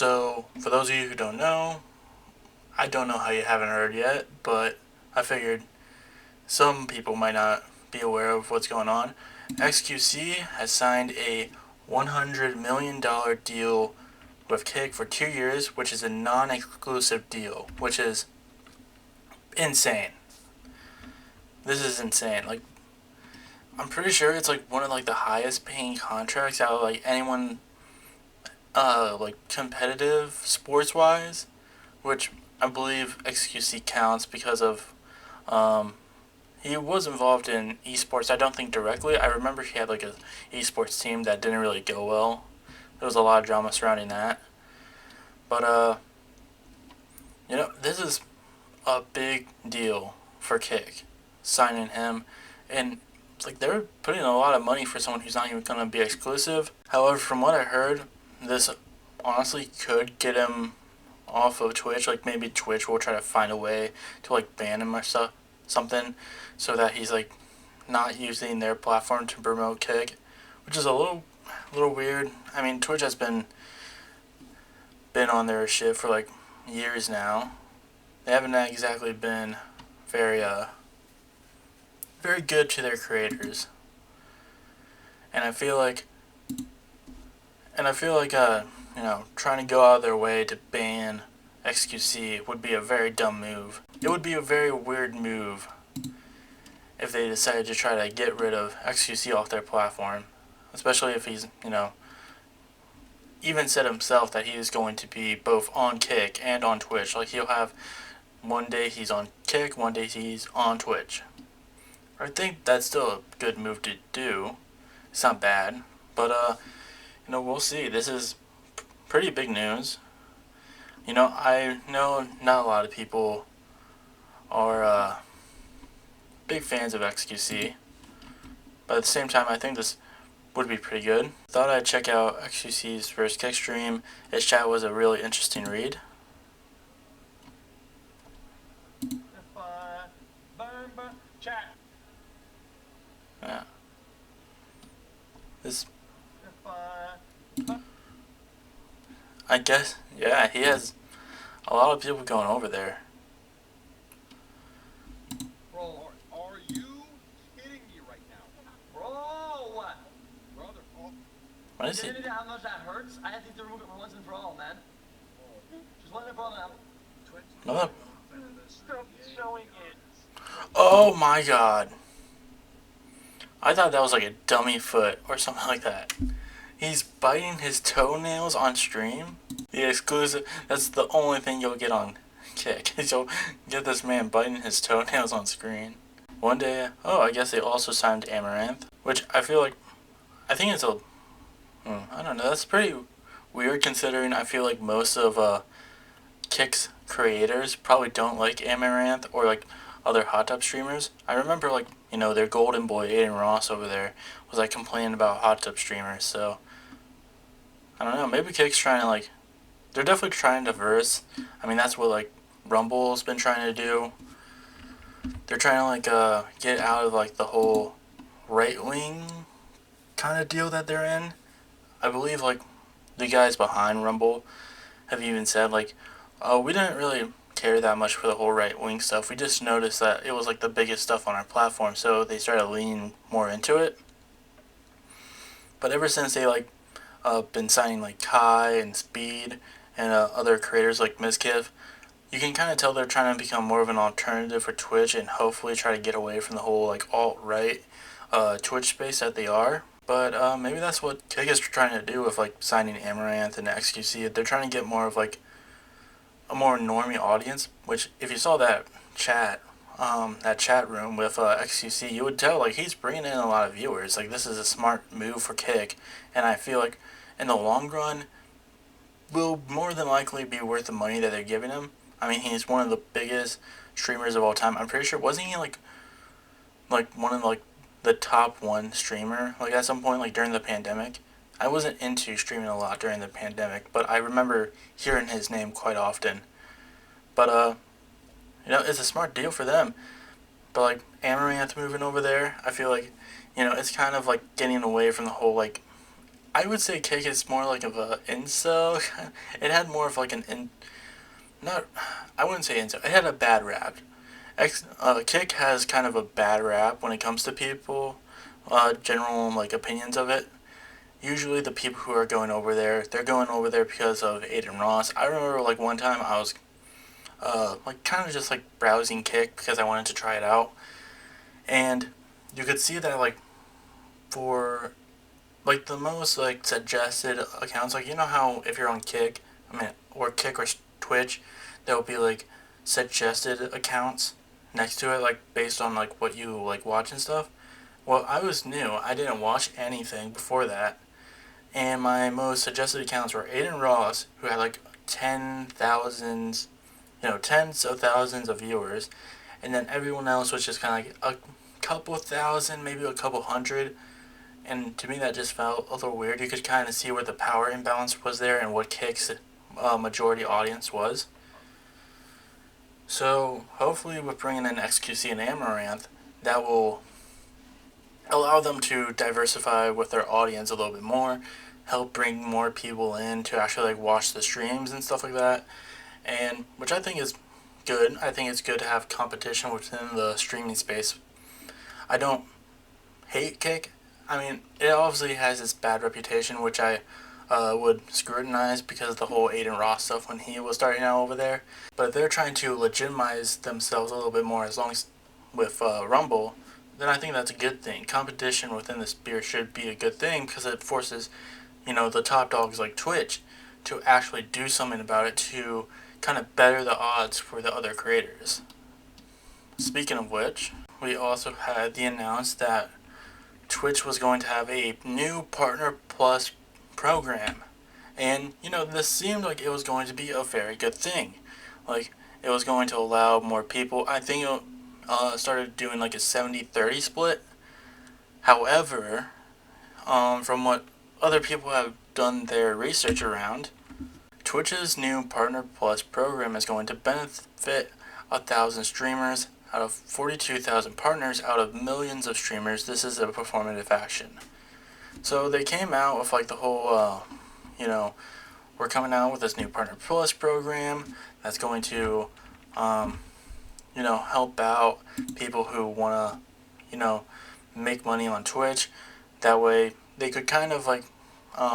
So, for those of you who don't know, I don't know how you haven't heard yet, but I figured some people might not be aware of what's going on. XQC has signed a $100 million deal with Kick for 2 years, which is a non-exclusive deal, which is insane. This is insane. Like, I'm pretty sure it's like one of like the highest paying contracts out of like anyone, like competitive sports wise, which I believe XQC counts because of um, he was involved in esports. I don't think directly. I remember he had like a esports team that didn't really go well. There was a lot of drama surrounding that. But this is a big deal for Kick signing him, and it's like they're putting a lot of money for someone who's not even gonna be exclusive. However, from what I heard, this honestly could get him off of Twitch. Like maybe Twitch will try to find a way to like ban him or something, so that he's like not using their platform to promote Kick, which is a little weird. I mean, Twitch has been on their shit for like years now. They haven't exactly been very very good to their creators, and I feel like trying to go out of their way to ban XQC would be a very dumb move. It would be a very weird move if they decided to try to get rid of XQC off their platform, especially if he's, even said himself that he is going to be both on Kick and on Twitch. Like he'll have one day he's on Kick, one day he's on Twitch. I think that's still a good move to do. It's not bad, but we'll see. This is pretty big news. I know not a lot of people are big fans of XQC, but at the same time, I think this would be pretty good. Thought I'd check out XQC's first Kick stream. His chat was a really interesting read. Chat. Yeah. This. I guess, yeah, he has a lot of people going over there. Bro, are you kidding me right now? Bro, what? Brother, What is he? You know how much that hurts? I have to remove it once and for all, man. Just let it roll out. No. stop showing it. Oh my god. I thought that was like a dummy foot or something like that. He's biting his toenails on stream? The exclusive, that's the only thing you'll get on Kick. You'll get this man biting his toenails on screen. One day, I guess they also signed Amaranth, which I think it's I don't know, that's pretty weird considering I feel like most of Kick's creators probably don't like Amaranth or like other hot tub streamers. I remember their golden boy Aiden Ross over there was like complaining about hot tub streamers, so I don't know, maybe Kick's trying to they're definitely trying to verse. I mean, that's what Rumble's been trying to do. They're trying to get out of the whole right wing kind of deal that they're in. I believe the guys behind Rumble have even said we didn't really care that much for the whole right wing stuff. We just noticed that it was the biggest stuff on our platform, so they started leaning more into it. But ever since they been signing Kai and Speed and other creators like Mizkiff, you can kind of tell they're trying to become more of an alternative for Twitch and hopefully try to get away from the whole alt-right Twitch space that they are. But maybe that's what Kick is trying to do with signing Amaranth and XQC. They're trying to get more of a more normie audience, which if you saw that chat room with XQC, you would tell he's bringing in a lot of viewers. This is a smart move for Kick, and I feel in the long run will more than likely be worth the money that they're giving him. I mean, he's one of the biggest streamers of all time. I'm pretty sure, wasn't he one of the top one streamer at some point during the pandemic? I wasn't into streaming a lot during the pandemic, but I remember hearing his name quite often. But it's a smart deal for them. But Amaranth moving over there, I feel it's kind of getting away from the whole I would say Kick is more like of a incel. It had more of like not, I wouldn't say incel. It had a bad rap. Kick has kind of a bad rap when it comes to people, general like opinions of it. Usually the people who are going over there, they're going over there because of Aiden Ross. I remember like one time I was like kind of just like browsing Kick because I wanted to try it out, and you could see that like for like the most like suggested accounts, like you know how if you're on Kick, or Kick or Twitch, there will be like suggested accounts next to it, like based on like what you like watch and stuff. Well, I was new. I didn't watch anything before that, and my most suggested accounts were Aiden Ross, who had like 10,000s, tens of thousands of viewers, and then everyone else was just kind of like a couple thousand, maybe a couple hundred. And to me, that just felt a little weird. You could kind of see where the power imbalance was there and what Kick's majority audience was. So hopefully, with bringing in XQC and Amaranth, that will allow them to diversify with their audience a little bit more, help bring more people in to actually like watch the streams and stuff like that, and which I think is good. I think it's good to have competition within the streaming space. I don't hate Kick. I mean, it obviously has its bad reputation, which I would scrutinize because of the whole Aiden Ross stuff when he was starting out over there. But if they're trying to legitimize themselves a little bit more, as long as with Rumble, then I think that's a good thing. Competition within the sphere should be a good thing because it forces, the top dogs like Twitch to actually do something about it to kind of better the odds for the other creators. Speaking of which, we also had the announce that Twitch was going to have a new Partner Plus program. And, this seemed like it was going to be a very good thing. Like, it was going to allow more people. I think it started doing like a 70-30 split. However, from what other people have done their research around, Twitch's new Partner Plus program is going to benefit 1,000 streamers out of 42,000 partners out of millions of streamers. This is a performative action. So they came out with like the whole, we're coming out with this new Partner Plus program that's going to, help out people who want to, make money on Twitch. That way they could kind of like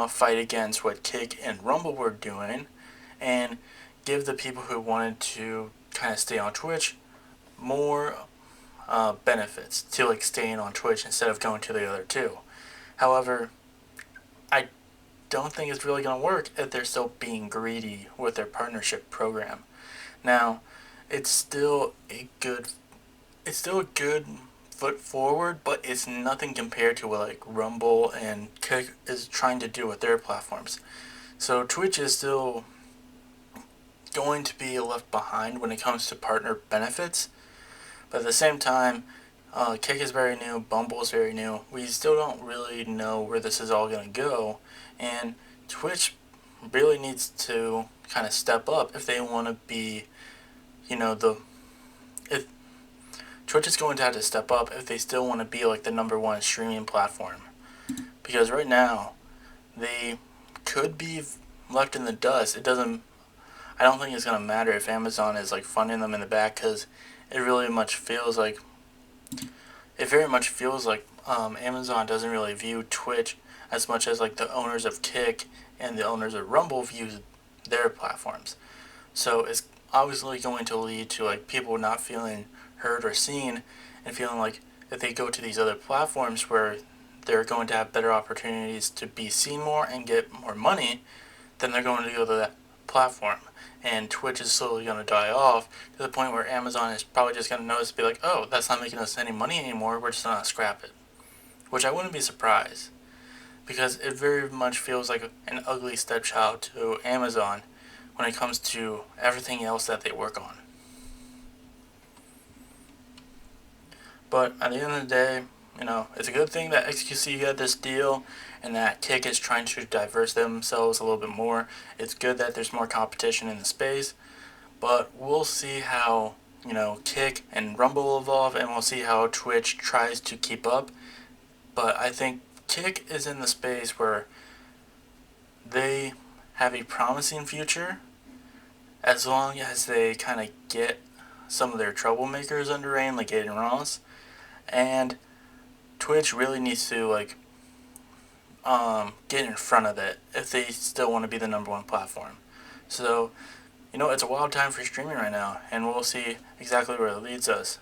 fight against what Kick and Rumble were doing and give the people who wanted to kind of stay on Twitch more benefits to like staying on Twitch instead of going to the other two. However, I don't think it's really going to work if they're still being greedy with their partnership program. Now, it's still a good foot forward, but it's nothing compared to what like Rumble and Kick is trying to do with their platforms. So Twitch is still going to be left behind when it comes to partner benefits. But at the same time, Kick is very new, Bumble is very new. We still don't really know where this is all going to go. And Twitch really needs to kind of step up if they want to be, if Twitch is going to have to step up if they still want to be like the number one streaming platform. Because right now, they could be left in the dust. I don't think it's going to matter if Amazon is like funding them in the back, because it very much feels like Amazon doesn't really view Twitch as much as like the owners of Kick and the owners of Rumble view their platforms. So it's obviously going to lead to like people not feeling heard or seen, and feeling like if they go to these other platforms where they're going to have better opportunities to be seen more and get more money, then they're going to go to that platform. And Twitch is slowly going to die off to the point where Amazon is probably just going to notice and be like, oh, that's not making us any money anymore, we're just going to scrap it. Which I wouldn't be surprised, because it very much feels like an ugly stepchild to Amazon when it comes to everything else that they work on. But at the end of the day, it's a good thing that XQC got this deal and that Kick is trying to diverse themselves a little bit more. It's good that there's more competition in the space, but we'll see how, Kick and Rumble will evolve, and we'll see how Twitch tries to keep up. But I think Kick is in the space where they have a promising future as long as they kind of get some of their troublemakers under rein, like Aiden Ross. And Twitch really needs to like get in front of it if they still want to be the #1 platform. So, it's a wild time for streaming right now, and we'll see exactly where it leads us.